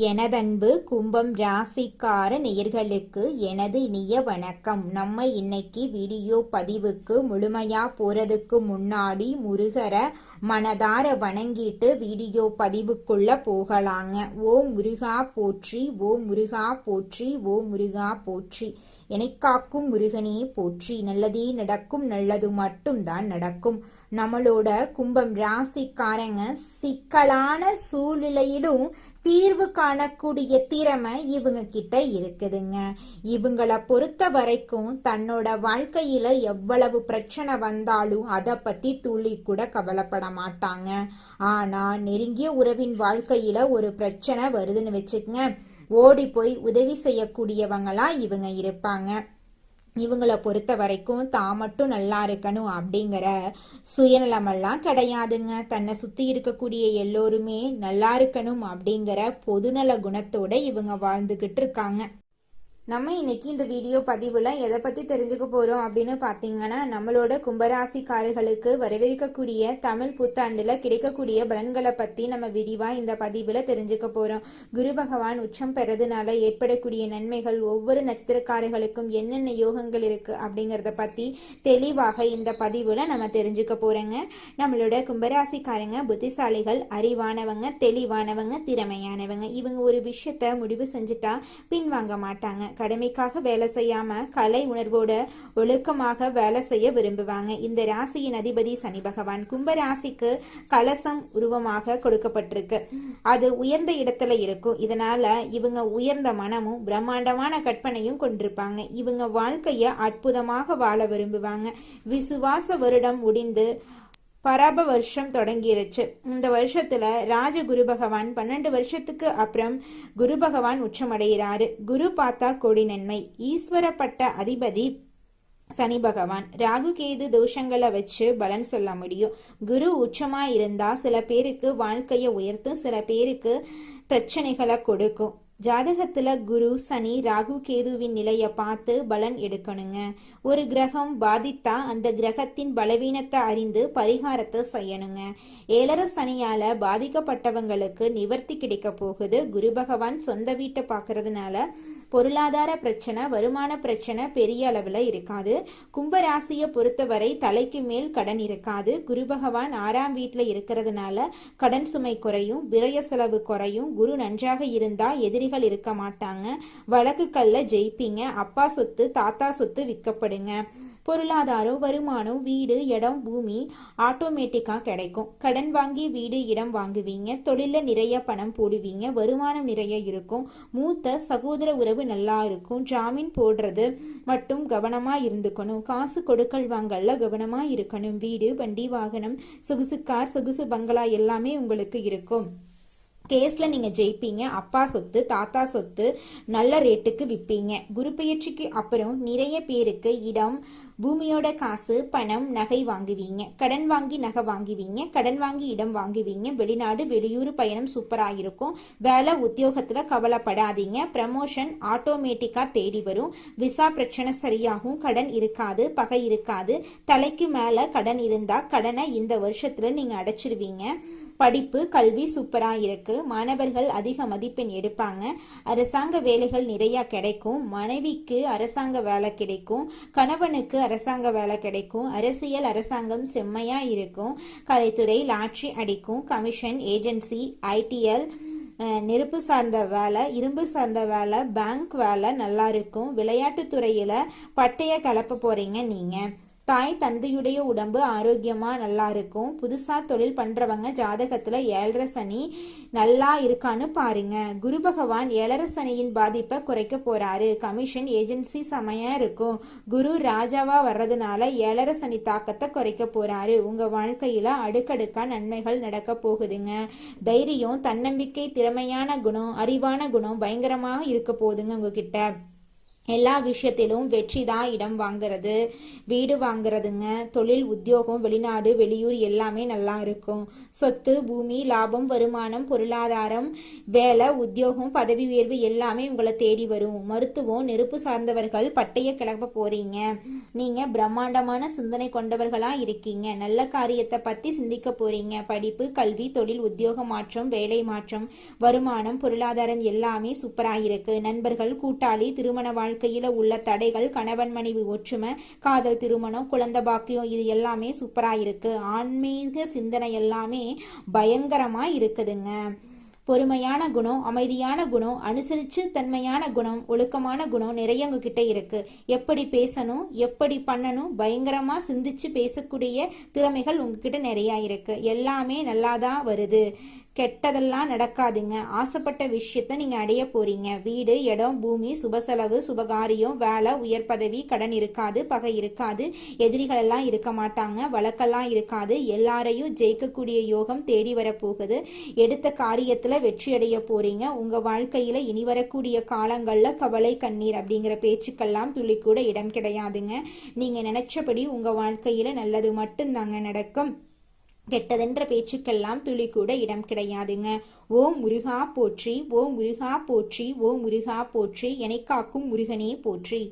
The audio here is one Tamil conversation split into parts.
எனதன்பு கும்பம் ராசிக்கார நேயர்களுக்கு எனது இனிய வணக்கம். நம்ம இன்னைக்கு வீடியோ பதிவுக்கு முழுமையா போறதுக்கு முன்னாடி முருகரை மனதார வணங்கிட்டு வீடியோ பதிவுக்குள்ள போகலாங்க. ஓம் முருகா போற்றி, ஓம் முருகா போற்றி, ஓம் முருகா போற்றி. காக்கும் முருகனே போற்றி. நல்லதே நடக்கும், நல்லது மட்டும்தான் நடக்கும். நம்மளோட கும்பம் ராசிக்காரங்க சிக்கலான சூழ்நிலையிலும் தீர்வு காணக்கூடிய திறமை இவங்க கிட்ட இருக்குதுங்க. இவங்கள பொறுத்த வரைக்கும் தன்னோட வாழ்க்கையில எவ்வளவு பிரச்சனை வந்தாலும் அதை பத்தி துளி கூட கவலைப்பட மாட்டாங்க. ஆனா நெருங்கிய உறவின் வாழ்க்கையில ஒரு பிரச்சனை வருதுன்னு வச்சுக்கங்க, ஓடி போய் உதவி செய்யக்கூடியவங்களா இவங்க இருப்பாங்க. இவங்கள பொறுத்த வரைக்கும் தான் மட்டும் நல்லா இருக்கணும் அப்படிங்கிற சுயநலமெல்லாம் கிடையாதுங்க. தன்னை சுத்தி இருக்கக்கூடிய எல்லோருமே நல்லா இருக்கணும் அப்படிங்கிற பொதுநல குணத்தோட இவங்க வாழ்ந்துகிட்டு இருக்காங்க. நம்ம இன்னைக்கு இந்த வீடியோ பதிவுல எதை பத்தி தெரிஞ்சுக்க போறோம் அப்படின்னு பாத்தீங்கன்னா, நம்மளோட கும்பராசிக்காரர்களுக்கு வரவிருக்கக்கூடிய தமிழ் புத்தாண்டுல கிடைக்கக்கூடிய பலன்களை பத்தி நம்ம விரிவா இந்த பதிவுல தெரிஞ்சுக்க போறோம். குரு பகவான் உச்சம் பெறதுனால ஏற்படக்கூடிய நன்மைகள், ஒவ்வொரு நட்சத்திரக்காரர்களுக்கும் என்னென்ன யோகங்கள் இருக்கு அப்படிங்கறத பத்தி தெளிவாக இந்த பதிவுல நம்ம தெரிஞ்சுக்க போறோங்க. நம்மளோட கும்பராசிக்காரங்க புத்திசாலிகள், அறிவானவங்க, தெளிவானவங்க, திறமையானவங்க. இவங்க ஒரு விஷயத்த முடிவு செஞ்சுட்டா பின்வாங்க மாட்டாங்க. கடமைக்காக வேலை செய்யாம கலை உணர்வோட ஒழுக்கமாக வேலை செய்ய விரும்புவாங்க. இந்த ராசியின் அதிபதி சனி பகவான். கும்ப ராசிக்கு கலசம் உருவமாக கொடுக்கப்பட்டிருக்கு. அது உயர்ந்த இடத்துல இருக்கும். இதனால இவங்க உயர்ந்த மனமும் பிரம்மாண்டமான கற்பனையும் கொண்டிருப்பாங்க. இவங்க வாழ்க்கைய அற்புதமாக வாழ விரும்புவாங்க. விசுவாச வருடம் முடிந்து பராப வருஷம் தொடங்கிருச்சு. இந்த வருஷத்துல ராஜ குரு பகவான் 12 வருஷத்துக்கு அப்புறம் குரு பகவான் உச்சமடைகிறாரு. குரு பார்த்தா கோடி நன்மை. ஈஸ்வரப்பட்ட அதிபதி சனி பகவான். ராகு கேது தோஷங்களை வச்சு பலன் சொல்ல முடியும். குரு உச்சமா இருந்தா சில பேருக்கு வாழ்க்கைய உயர்த்தும், சில பேருக்கு பிரச்சனைகளை கொடுக்கும். ஜாதகத்துல குரு, சனி, ராகு, கேதுவின் நிலைய பார்த்து பலன் எடுக்கணுங்க. ஒரு கிரகம் பாதித்தா அந்த கிரகத்தின் பலவீனத்தை அறிந்து பரிகாரத்தை செய்யணுங்க. ஏழரை சனியால பாதிக்கப்பட்டவங்களுக்கு நிவர்த்தி கிடைக்க போகுது. குரு பகவான் சொந்த வீட்டை பார்க்கறதுனால பொருளாதார பிரச்சனை, வருமான பிரச்சனை பெரிய அளவுல இருக்காது. கும்பராசியை பொறுத்தவரை தலைக்கு மேல் கடன் இருக்காது. குரு பகவான் 6ஆம் வீட்டுல இருக்கிறதுனால கடன் சுமை குறையும், விரய செலவு குறையும். குரு நன்றாக இருந்தா எதிரிகள் இருக்க மாட்டாங்க. வழக்குகள்ல ஜெயிப்பீங்க. அப்பா சொத்து, தாத்தா சொத்து விற்கப்படுங்க. பொருளாதாரம், வருமானம், வீடு, இடம், பூமி ஆட்டோமேட்டிக்கா கிடைக்கும். கடன் வாங்கி வீடு, இடம் வாங்குவீங்க. தொழில நிறைய பணம் போடுவீங்க. வருமானம் நிறைய இருக்கும். மூத்த சகோதர உறவு நல்லா இருக்கும். ஜாமீன் போடுறது மட்டும் கவனமா இருந்துக்கணும். காசு கொடுக்கல் வாங்கல்ல கவனமா இருக்கணும். வீடு, வண்டி, வாகனம், சொகுசு கார், சொகுசு பங்களா எல்லாமே உங்களுக்கு இருக்கும். கேஸ்ல நீங்க ஜெயிப்பீங்க. அப்பா சொத்து, தாத்தா சொத்து நல்ல ரேட்டுக்கு விற்பீங்க. குரு பெயர்ச்சிக்கு அப்புறம் நிறைய பேருக்கு இடம், பூமியோட காசு, பணம், நகை வாங்குவீங்க. கடன் வாங்கி நகை வாங்குவீங்க. கடன் வாங்கி இடம் வாங்குவீங்க. வெளிநாடு, வெளியூர் பயணம் சூப்பரா இருக்கும். வேலை உத்தியோகத்துல கவலைப்படாதீங்க. ப்ரமோஷன் ஆட்டோமேட்டிக்கா தேடி வரும். விசா பிரச்சனை சரியாகும். கடன் இருக்காது, பகை இருக்காது. தலைக்கு மேல கடன் இருந்தா கடனை இந்த வருஷத்துல நீங்க அடைச்சிருவீங்க. படிப்பு, கல்வி சூப்பரா இருக்கு. மாணவர்கள் அதிக மதிப்பெண் எடுப்பாங்க. அரசாங்க வேலைகள் நிறைய கிடைக்கும். மனைவிக்கு அரசாங்க வேலை கிடைக்கும். கணவனுக்கு அரசாங்க வேலை கிடைக்கும். அரசியல், அரசாங்கம் செம்மையா இருக்கும். கலைத்துறை லாட்ரி அடிக்கும். கமிஷன், ஏஜென்சி, ஐடிஎல், நெருப்பு சார்ந்த வேலை, இரும்பு சார்ந்த வேலை, பேங்க் வேலை நல்லா இருக்கும். விளையாட்டுத்துறையில பட்டய கலப்ப போறீங்க நீங்க. தாய் தந்தையுடைய உடம்பு ஆரோக்கியமா நல்லா இருக்கும். புதுசா தொழில் பண்றவங்க ஜாதகத்துல 7.5 சனி நல்லா இருக்கான்னு பாருங்க. குரு பகவான் 7.5 சனியின் பாதிப்பை குறைக்க போறாரு. கமிஷன், ஏஜென்சி செமையா இருக்கும். குரு ராஜாவா வர்றதுனால 7.5 சனி தாக்கத்தை குறைக்க போறாரு. உங்க வாழ்க்கையில அடுக்கடுக்கா நன்மைகள் நடக்க போகுதுங்க. தைரியம், தன்னம்பிக்கை, திறமையான குணம், அறிவான குணம் பயங்கரமாக இருக்க போகுதுங்க உங்ககிட்ட. எல்லா விஷயத்திலும் வெற்றி தான் இடம் வாங்குறது, வீடு வாங்குறதுங்க, தொழில், உத்தியோகம், வெளிநாடு, வெளியூர் எல்லாமே நல்லா இருக்கும். சொத்து, பூமி, லாபம், வருமானம், பொருளாதாரம், வேலை, உத்தியோகம், பதவி உயர்வு எல்லாமே உங்களை தேடி வரும். மருத்துவம், நெருப்பு சார்ந்தவர்கள் பட்டைய கிளப்ப போறீங்க. நீங்க பிரம்மாண்டமான சிந்தனை கொண்டவர்களா இருக்கீங்க. நல்ல காரியத்தை பத்தி சிந்திக்க போறீங்க. படிப்பு, கல்வி, தொழில், உத்தியோக மாற்றம், வேலை மாற்றம், வருமானம், பொருளாதாரம் எல்லாமே சூப்பரா இருக்கு. நண்பர்கள், கூட்டாளி, திருமண வாழ்க்கையில உள்ள தடைகள், கணவன் மனைவி ஒற்றுமை, காதல், திருமணம், குழந்தை பாக்கியம் இது எல்லாமே சூப்பரா இருக்கு. ஆன்மீக சிந்தனை எல்லாமே பயங்கரமா இருக்குதுங்க. பொறுமையான குணம், அமைதியான குணம், அனுசரிச்சு தன்மையான குணம், ஒழுக்கமான குணம் நிறைய உங்ககிட்ட இருக்கு. எப்படி பேசணும், எப்படி பண்ணணும், பயங்கரமா சிந்திச்சு பேசக்கூடிய திறமைகள் உங்ககிட்ட நிறைய இருக்கு. எல்லாமே நல்லாதான் வருது. கெட்டதெல்லாம் நடக்காதுங்க. ஆசைப்பட்ட விஷயத்த நீங்க அடைய போறீங்க. வீடு, இடம், பூமி, சுபசெலவு, சுபகாரியம், வேலை, உயர் பதவி, கடன் இருக்காது, பகை இருக்காது, எதிரிகள் எல்லாம் இருக்க மாட்டாங்க, வழக்கெல்லாம் இருக்காது. எல்லாரையும் ஜெயிக்கக்கூடிய யோகம் தேடி வரப்போகுது. எடுத்த காரியத்துல வெற்றி அடைய போறீங்க. உங்க வாழ்க்கையில இனி வரக்கூடிய காலங்கள்ல கவலை, கண்ணீர் அப்படிங்கிற பேச்சுக்கெல்லாம் துளி கூட இடம் கிடையாதுங்க. நீங்க நினைச்சபடி உங்க வாழ்க்கையில நல்லது மட்டும்தாங்க நடக்கும். கெட்டதென்ற பேச்சுக்கெல்லாம் துளி கூட இடம் கிடையாதுங்க. ஓம் முருகா போற்றி, ஓம் முருகா போற்றி, ஓம் முருகா போற்றி, என்னை காக்கும் முருகனே போற்றி.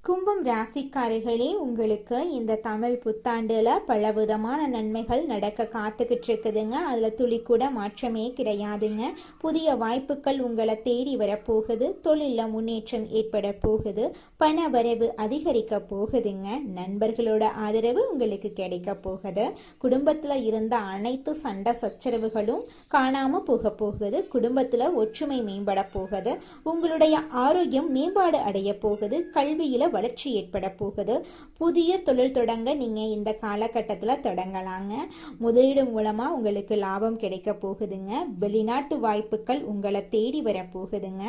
கும்பம் ராசிக்காரர்களே, உங்களுக்கு இந்த தமிழ் புத்தாண்டுல பலவிதமான நன்மைகள் நடக்க காத்துக்கிட்டு இருக்குதுங்க. அதுல துளி கூட மாற்றமே கிடையாதுங்க. புதிய வாய்ப்புகள் உங்களை தேடி வரப்போகுது. தொழில முன்னேற்றம் ஏற்பட போகுது. பண வரவு அதிகரிக்க போகுதுங்க. நண்பர்களோட ஆதரவு உங்களுக்கு கிடைக்க போகுது. குடும்பத்துல இருந்த அனைத்து சண்டை சச்சரவுகளும் காணாம போக போகுது. குடும்பத்துல ஒற்றுமை மேம்பட போகுது. உங்களுடைய ஆரோக்கியம் மேம்பாடு அடைய போகுது. கல்வியில வளர்ச்சி ஏற்பட போகுது. புதிய தொழில் தொடங்க நீங்க இந்த காலகட்டத்தில் தொடங்கலாங்க. முதலீடு மூலமா உங்களுக்கு லாபம் கிடைக்க போகுதுங்க. வெளிநாட்டு வாய்ப்புகள் உங்களை தேடி வர போகுதுங்க.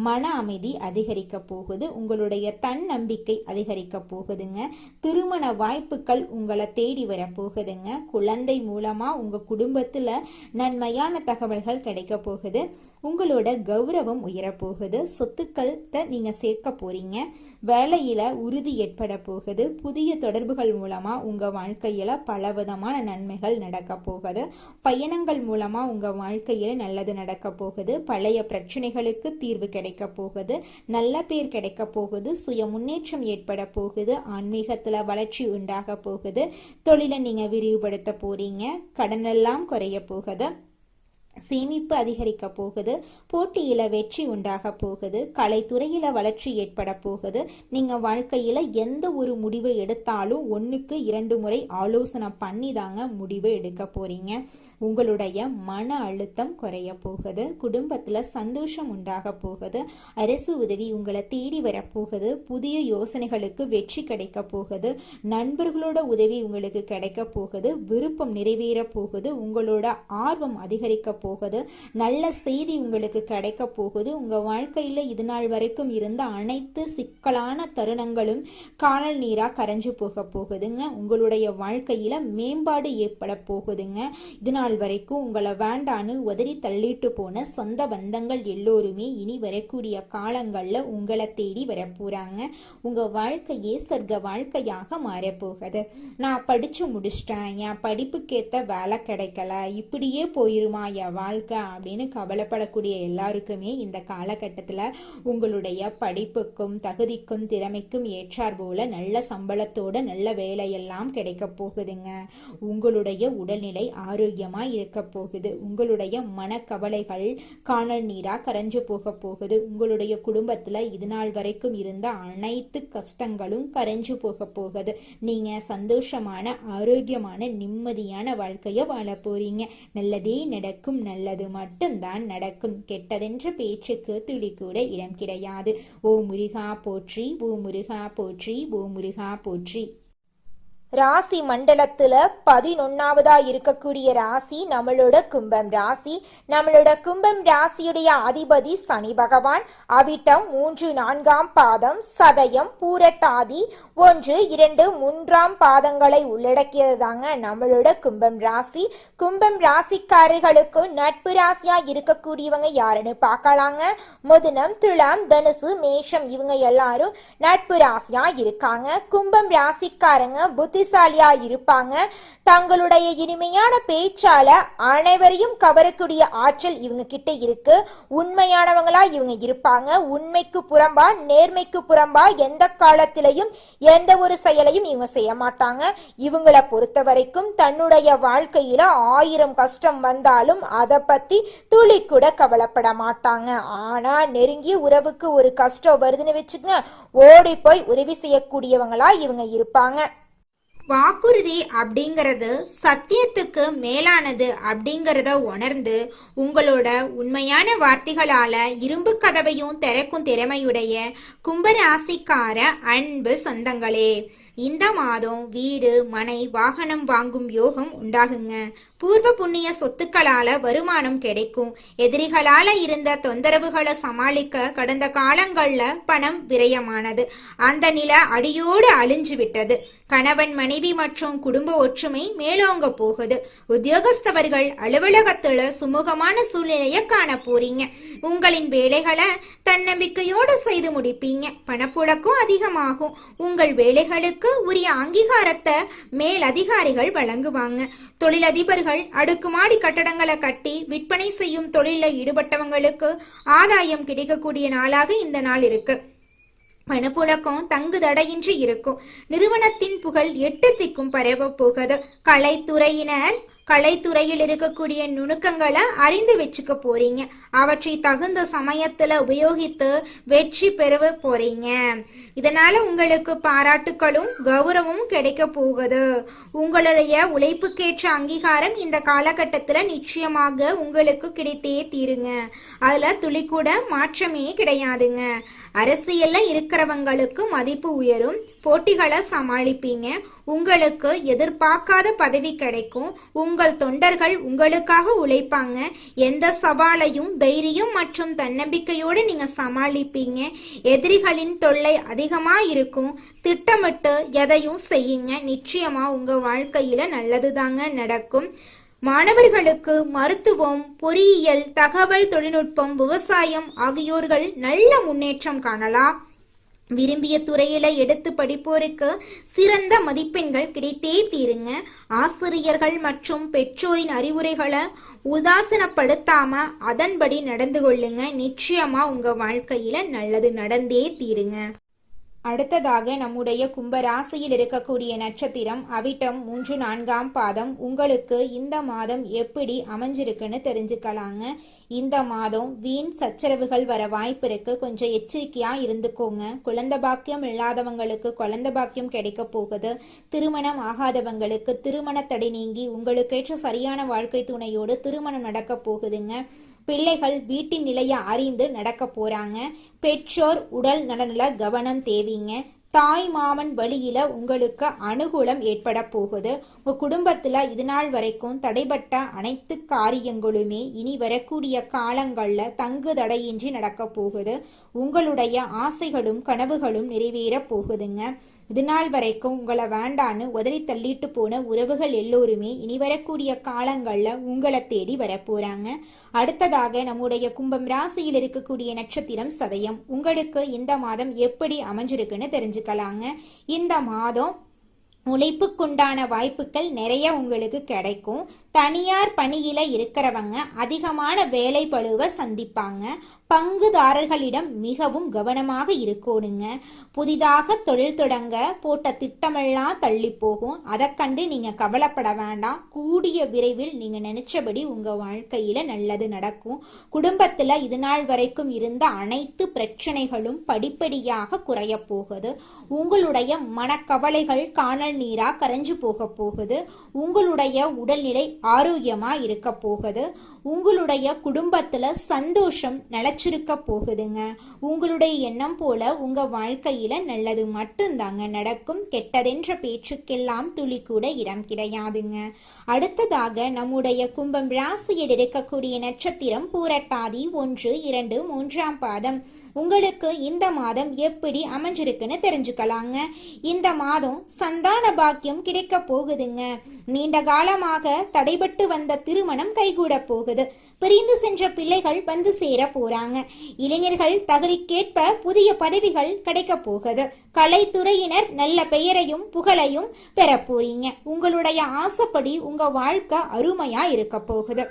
மன அமைதி அதிகரிக்க போகுது. உங்களுடைய தன்னம்பிக்கை அதிகரிக்க போகுதுங்க. திருமண வாய்ப்புகள் உங்களை தேடி வர போகுதுங்க. குழந்தை மூலமா உங்க குடும்பத்துல நன்மையான தகவல்கள் கிடைக்க போகுது. உங்களோட கௌரவம் உயரப்போகுது. சொத்துக்களை நீங்க சேர்க்க போறீங்க. வேலையில உறுதி ஏற்பட போகுது. புதிய தொடர்புகள் மூலமா உங்க வாழ்க்கையில பலவிதமான நன்மைகள் நடக்க போகுது. பயணங்கள் மூலமா உங்க வாழ்க்கையில நல்லது நடக்க போகுது. பழைய பிரச்சனைகளுக்கு தீர்வு கிடைக்க போகுது. நல்ல பேர் கிடைக்க போகுது. சுய முன்னேற்றம் ஏற்பட போகுது. ஆன்மீகத்துல வளர்ச்சி உண்டாக போகுது. தொழிலை நீங்க விரிவுபடுத்த போறீங்க. கடன் எல்லாம் குறைய போகுது. சேமிப்பு அதிகரிக்க போகுது. போட்டியில வெற்றி உண்டாக போகுது. கலைத்துறையில வளர்ச்சி ஏற்பட போகுது. நீங்க வாழ்க்கையில எந்த ஒரு முடிவை எடுத்தாலும் 1க்கு 2 முறை ஆலோசனை பண்ணி தாங்க முடிவு எடுக்க போறீங்க. உங்களுடைய மன அழுத்தம் குறைய போகுது. குடும்பத்துல சந்தோஷம் உண்டாக போகுது. அரசு உதவி உங்களை தேடி வரப்போகுது. புதிய யோசனைகளுக்கு வெற்றி கிடைக்க போகுது. நண்பர்களோட உதவி உங்களுக்கு கிடைக்க போகுது. விருப்பம் நிறைவேற போகுது. உங்களோட ஆர்வம் அதிகரிக்க போகுது. நல்ல செய்தி உங்களுக்கு கிடைக்க போகுது. உங்க வாழ்க்கையில இது நாள் வரைக்கும் இருந்த அனைத்து சிக்கலான தருணங்களும் காணல் நீரா கரைஞ்சு போக போகுதுங்க. உங்களுடைய வாழ்க்கையில மேம்பாடு ஏற்பட போகுதுங்க. இது நாள் வரைக்கும் உங்களை வேண்டான்னு உதறி தள்ளிட்டு போன சொந்த பந்தங்கள் எல்லோருமே இனி வரக்கூடிய காலங்கள்ல உங்களை தேடி வரப்போறாங்க. உங்க வாழ்க்கையே சொர்க்க வாழ்க்கையாக மாறப்போகுது. நான் படிச்சு முடிச்சிட்டேன், என் படிப்புக்கேத்த வேலை கிடைக்கல, இப்படியே போயிருமா என் வாழ்க்கை அப்படின்னு கவலைப்படக்கூடிய எல்லாருக்குமே இந்த காலகட்டத்துல உங்களுடைய படிப்புக்கும் தகுதிக்கும் திறமைக்கும் ஏற்றார் போல நல்ல சம்பளத்தோட நல்ல வேலையெல்லாம் கிடைக்க போகுதுங்க. உங்களுடைய உடல்நிலை ஆரோக்கியமா இருக்க போகுது. உங்களுடைய மனக்கவலைகள் காணல் நீரா கரைஞ்சு போக போகுது. உங்களுடைய குடும்பத்துல இது நாள் வரைக்கும் இருந்த அனைத்து கஷ்டங்களும் கரைஞ்சு போக போகுது. நீங்க சந்தோஷமான ஆரோக்கியமான நிம்மதியான வாழ்க்கைய வாழ போறீங்க. நல்லதே நடக்கும். நல்லது மட்டும்தான் நடக்கும். கெட்டதென்ற பேச்சுக்கு துளி கூட இடம் கிடையாது. ஓ முருகா போற்றி, ஓ முருகா போற்றி, ஓ முருகா போற்றி. ராசி மண்டலத்துல 11வதா இருக்கக்கூடிய ராசி நம்மளோட கும்பம் ராசி. நம்மளோட கும்பம் ராசியுடைய அதிபதி சனி பகவான். அவிட்டம் 3, 4ஆம் பாதம், சதயம், பூரட்டாதி 1, 2, 3ஆம் பாதங்களை உள்ளடக்கியது தாங்க நம்மளோட கும்பம் ராசி. கும்பம் ராசிக்காரர்களுக்கு நட்பு ராசியா இருக்கக்கூடியவங்க யாருன்னு பார்க்கலாங்க. மிதுனம், துலாம், தனுசு, மேஷம் இவங்க எல்லாரும் நட்பு ராசியா இருக்காங்க. கும்பம் ராசிக்காரங்க புத்திசாலியா இருப்பாங்க. தங்களுடைய இனிமையான பேச்சால அனைவரையும் கவரக்கூடிய ஆற்றல் இவங்க கிட்ட இருக்கு. உண்மையானவங்களா இவங்க இருப்பாங்க. உண்மைக்கு புறம்பா, நேர்மைக்கு புறம்பா எந்த காலத்திலையும் எந்த ஒரு செயலையும் இவங்க செய்ய மாட்டாங்க. இவங்களை பொறுத்த வரைக்கும் தன்னுடைய வாழ்க்கையில 1000 கஷ்டம் வந்தாலும் அதை பத்தி துளி கூட கவலைப்பட மாட்டாங்க. ஆனா நெருங்கிய உறவுக்கு ஒரு கஷ்டம் வருதுன்னு வச்சுக்கங்க, ஓடி போய் உதவி செய்யக்கூடியவங்களா இவங்க இருப்பாங்க. வாக்குறுதி அப்படிங்கிறது சத்தியத்துக்கு மேலானது அப்படிங்கிறத உணர்ந்து உங்களோட உண்மையான வார்த்தைகளால இரும்பு கதவையும் திறக்கும் திறமையுடைய கும்பராசிக்கார அன்பு சொந்தங்களே, இந்த மாதம் வீடு, மனை, வாகனம் வாங்கும் யோகம் உண்டாகுங்க. பூர்வ புண்ணிய சொத்துக்களால வருமானம் கிடைக்கும். எதிரிகளால இருந்த தொந்தரவுகளை சமாளிக்க கடந்த காலங்கள்ல பணம் விரயமானது. அந்த நிலை அடியோடு அழிஞ்சு விட்டது. கணவன், மனைவி மற்றும் குடும்ப ஒற்றுமை மேலோங்க போகுது. உத்தியோகஸ்தவர்கள் அலுவலகத்துல சுமூகமான சூழ்நிலையை காண போறீங்க. உங்களின் வேலைகளை தன்னம்பிக்கையோடு செய்து முடிப்பீங்க. பணப்புழக்கம் அதிகமாகும். உங்கள் வேலைகளுக்கு உரிய அங்கீகாரத்தை மேல் அதிகாரிகள் வழங்குவாங்க. தொழிலதிபர்கள் அடுக்குமாடி கட்டடங்களை கட்டி விற்பனை செய்யும் தொழிலில் ஈடுபட்டவங்களுக்கு ஆதாயம் கிடைக்கக்கூடிய நாளாக இந்த நாள் இருக்கு. பணப்புழக்கம் தங்கு தடையின்றி இருக்கும். நிறுவனத்தின் புகழ் 8 திக்கும் பரவ போகுது. கலைத்துறையில் இருக்கக்கூடிய நுணுக்கங்களை அறிந்து வச்சுக்க போறீங்க. அவற்றை தகுந்த சமயத்துல உபயோகித்து வெற்றி பெற போறீங்க. இதனால உங்களுக்கு பாராட்டுகளும் கௌரவமும் கிடைக்க போகுது. உங்களுடைய உழைப்புக்கேற்ற அங்கீகாரம் இந்த காலகட்டத்துல நிச்சயமாக உங்களுக்கு கிடைத்தே தீருங்க. அதுல துளி கூட மாற்றமே கிடையாதுங்க. அரசியல்ல இருக்கிறவங்களுக்கு மதிப்பு உயரும். போட்டிகளை சமாளிப்பீங்க. உங்களுக்கு எதிர்பார்க்காத பதவி கிடைக்கும். உங்கள் தொண்டர்கள் உங்களுக்காக உழைப்பாங்க. எந்த சவாலையும் தைரியம் மற்றும் தன்னம்பிக்கையோடு நீங்க சமாளிப்பீங்க. எதிரிகளின் தொல்லை அதிகமா இருக்கும். திட்டமிட்டு எதையும் செய்யுங்க. நிச்சயமா உங்க வாழ்க்கையில நல்லதுதாங்க நடக்கும். மாணவர்களுக்கு மருத்துவம், பொறியியல், தகவல் தொழில்நுட்பம், விவசாயம் ஆகியோர்கள் நல்ல முன்னேற்றம் காணலாம். விரும்பிய துறையில எடுத்து படிப்போருக்கு சிறந்த மதிப்பெண்கள் கிடைத்தே தீருங்க. ஆசிரியர்கள் மற்றும் பெற்றோரின் அறிவுரைகளை உதாசீனப்படுத்தாம அதன்படி நடந்து கொள்ளுங்க. நிச்சயமா உங்க வாழ்க்கையில நல்லது நடந்தே தீருங்க. அடுத்ததாக நம்முடைய கும்பராசியில் இருக்கக்கூடிய நட்சத்திரம் அவிட்டம் 3, 4ஆம் பாதம். உங்களுக்கு இந்த மாதம் எப்படி அமைஞ்சிருக்குன்னு தெரிஞ்சுக்கலாங்க. இந்த மாதம் வீண் சச்சரவுகள் வர வாய்ப்பு இருக்கு. கொஞ்சம் எச்சரிக்கையா இருந்துக்கோங்க. குழந்தை பாக்கியம் இல்லாதவங்களுக்கு குழந்தை பாக்கியம் கிடைக்க போகுது. திருமணம் ஆகாதவங்களுக்கு திருமண தடை நீங்கி உங்களுக்கேற்ற சரியான வாழ்க்கை துணையோடு திருமணம் நடக்க போகுதுங்க. பிள்ளைகள் வீட்டின் நிலையை அறிந்து நடக்க போறாங்க. பெற்றோர் உடல் நலனில கவனம் தேவைங்க. தாய் மாமன் வழியில உங்களுக்கு அனுகூலம் ஏற்பட போகுது. உங்க குடும்பத்துல இது நாள் வரைக்கும் தடைபட்ட அனைத்து காரியங்களுமே இனி வரக்கூடிய காலங்கள்ல தங்கு தடையின்றி நடக்க போகுது. உங்களுடைய ஆசைகளும் கனவுகளும் நிறைவேற போகுதுங்க. இது நாள் வரைக்கும் உங்களை வேண்டான்னு உதறி தள்ளிட்டு போன உறவுகள் எல்லோருமே இனி வரக்கூடிய காலங்கள்ல உங்களை தேடி வரப்போறாங்க. அடுத்ததாக நம்முடைய கும்பம் ராசியில் இருக்கக்கூடிய நட்சத்திரம் சதயம். உங்களுக்கு இந்த மாதம் எப்படி அமைஞ்சிருக்குன்னு தெரிஞ்சுக்கலாங்க. இந்த மாதம் உழைப்புக்குண்டான வாய்ப்புகள் நிறைய உங்களுக்கு கிடைக்கும். தனியார் பணியில இருக்கிறவங்க அதிகமான வேலை பளுவை சந்திப்பாங்க. பங்குதாரர்களிடம் மிகவும் கவனமாக இருக்கணுங்க. புதிதாக தொழில் தொடங்க போட்ட திட்டமெல்லாம் தள்ளி போகும். அதை கண்டு நீங்க கவலைப்பட வேண்டாம். கூடிய விரைவில் நீங்க நினைச்சபடி உங்க வாழ்க்கையில நல்லது நடக்கும். குடும்பத்துல இது நாள் வரைக்கும் இருந்த அனைத்து பிரச்சனைகளும் படிப்படியாக குறைய போகுது. உங்களுடைய மனக்கவலைகள் காணல் நீரா கரைஞ்சு போக போகுது. உங்களுடைய உடல்நிலை ஆரோக்கியமா இருக்க போகுது. உங்களுடைய குடும்பத்துல சந்தோஷம் நிலைச்சிருக்க போகுதுங்க. உங்களுடைய எண்ணம் போல உங்க வாழ்க்கையில நல்லது மட்டும்தாங்க நடக்கும். கெட்டதென்ற பேச்சுக்கெல்லாம் துளி கூட இடம் கிடையாதுங்க. அடுத்ததாக நம்முடைய கும்பம் ராசியில் இருக்கக்கூடிய நட்சத்திரம் பூரட்டாதி 1, 2, 3ஆம் பாதம். உங்களுக்கு இந்த மாதம் எப்படி அமைஞ்சிருக்குன்னு தெரிஞ்சுக்கலாங்க. இந்த மாதம் சந்தான பாக்கியம் கிடைக்க போகுதுங்க. நீண்ட காலமாக தடைபட்டு வந்த திருமணம் கைகூட போகுது. பிரிந்து சென்ற பிள்ளைகள் வந்து சேர போறாங்க. இளைஞர்கள் தகுதிக்கேற்ப புதிய பதவிகள் கிடைக்க போகுது. கலைத்துறையினர் நல்ல பெயரையும் புகழையும் பெற போறீங்க. உங்களுடைய ஆசைப்படி உங்க வாழ்க்கை அருமையா இருக்க போகுது.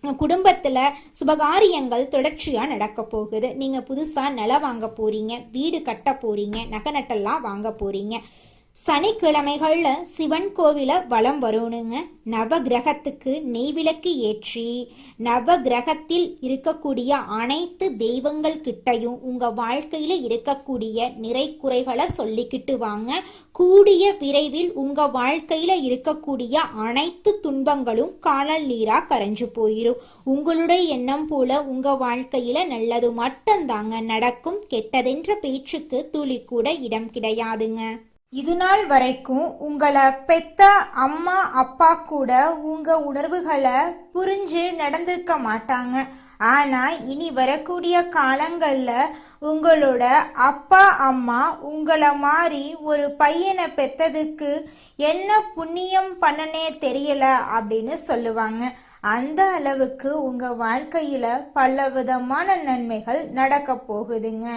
குடும்பத்துல சுபகாரியங்கள் தொடர்ச்சியா நடக்க போகுது. நீங்க புதுசா நிலம் வாங்க போறீங்க, வீடு கட்ட போறீங்க, நகை நட்டெல்லாம் வாங்க போறீங்க. சனிக்கிழமைகள்ல சிவன் கோவில வலம் வரணுங்க. நவ கிரகத்துக்கு நெய்விளக்கு ஏற்றி நவ கிரகத்தில் இருக்கக்கூடிய அனைத்து தெய்வங்கள் கிட்டையும் உங்க வாழ்க்கையில இருக்கக்கூடிய நிறை குறைகளை சொல்லிக்கிட்டு வாங்க. கூடிய விரைவில் உங்க வாழ்க்கையில இருக்கக்கூடிய அனைத்து துன்பங்களும் காணல் நீரா கரைஞ்சு போயிரும். உங்களுடைய எண்ணம் போல உங்க வாழ்க்கையில நல்லது மட்டும்தாங்க நடக்கும். கெட்டதென்ற பேச்சுக்கு துளி கூட இடம் கிடையாதுங்க. இது நாள் வரைக்கும் உங்களை பெத்த அம்மா அப்பா கூட உங்க உணர்வுகளை புரிஞ்சு நடந்திருக்க மாட்டாங்க. ஆனா இனி வரக்கூடிய காலங்கள்ல உங்களோட அப்பா அம்மா உங்களை மாதிரி ஒரு பையனை பெத்ததுக்கு என்ன புண்ணியம் பண்ணனே தெரியல அப்படின்னு சொல்லுவாங்க. அந்த அளவுக்கு உங்க வாழ்க்கையில பல விதமான நன்மைகள் நடக்க போகுதுங்க.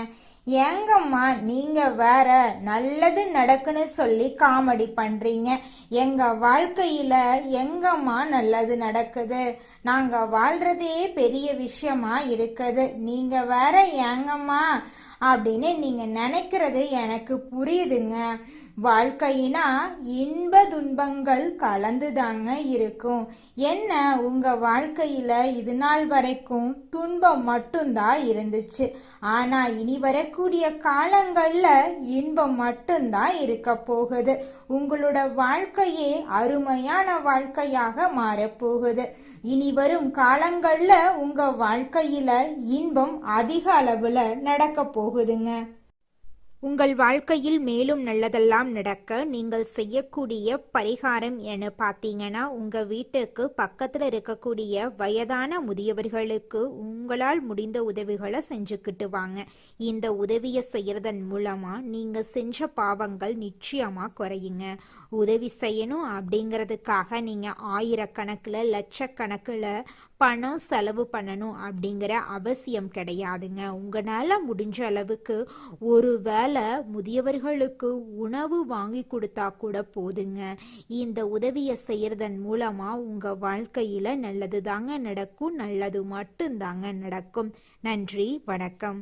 ஏங்கம்மா நீங்க வேற நல்லது நடக்குன்னு சொல்லி காமெடி பண்றீங்க. எங்க வாழ்க்கையில எங்கம்மா நல்லது நடக்குது? நாங்க வாழ்றதே பெரிய விஷயமா இருக்குது. நீங்க வேற ஏங்கம்மா அப்படின்னு நீங்க நினைக்கிறது எனக்கு புரியுதுங்க. வாழ்க்கையினா இன்ப துன்பங்கள் கலந்துதாங்க இருக்கும். என்ன உங்க வாழ்க்கையில இது நாள் வரைக்கும் துன்பம் மட்டும்தான் இருந்துச்சு. ஆனா இனி வரக்கூடிய காலங்கள்ல இன்பம் மட்டும்தான் இருக்க போகுது. உங்களோட வாழ்க்கையே அருமையான வாழ்க்கையாக மாறப்போகுது. இனி வரும் காலங்கள்ல உங்க வாழ்க்கையில இன்பம் அதிக அளவுல நடக்க போகுதுங்க. உங்கள் வாழ்க்கையில் மேலும் நல்லதெல்லாம் நடக்க நீங்கள் செய்யக்கூடிய பரிகாரம் என பார்த்தீங்கன்னா, உங்கள் வீட்டுக்கு பக்கத்தில் இருக்கக்கூடிய வயதான முதியவர்களுக்கு உங்களால் முடிந்த உதவிகளை செஞ்சுக்கிட்டு வாங்க. இந்த உதவியை செய்யறதன் மூலமாக நீங்கள் செஞ்ச பாவங்கள் நிச்சயமாக குறையுங்க. உதவி செய்யணும் அப்படிங்கிறதுக்காக நீங்கள் ஆயிரக்கணக்கில் லட்சக்கணக்கில் பணம் செலவு பண்ணணும் அப்படிங்கிற அவசியம் கிடையாதுங்க. உங்களால் முடிஞ்ச அளவுக்கு ஒரு வேளை முதியவர்களுக்கு உணவு வாங்கி கொடுத்தா கூட போதுங்க. இந்த உதவியை செய்யறதன் மூலமா உங்க வாழ்க்கையில நல்லது தாங்க நடக்கும். நல்லது மட்டும்தாங்க நடக்கும். நன்றி, வணக்கம்.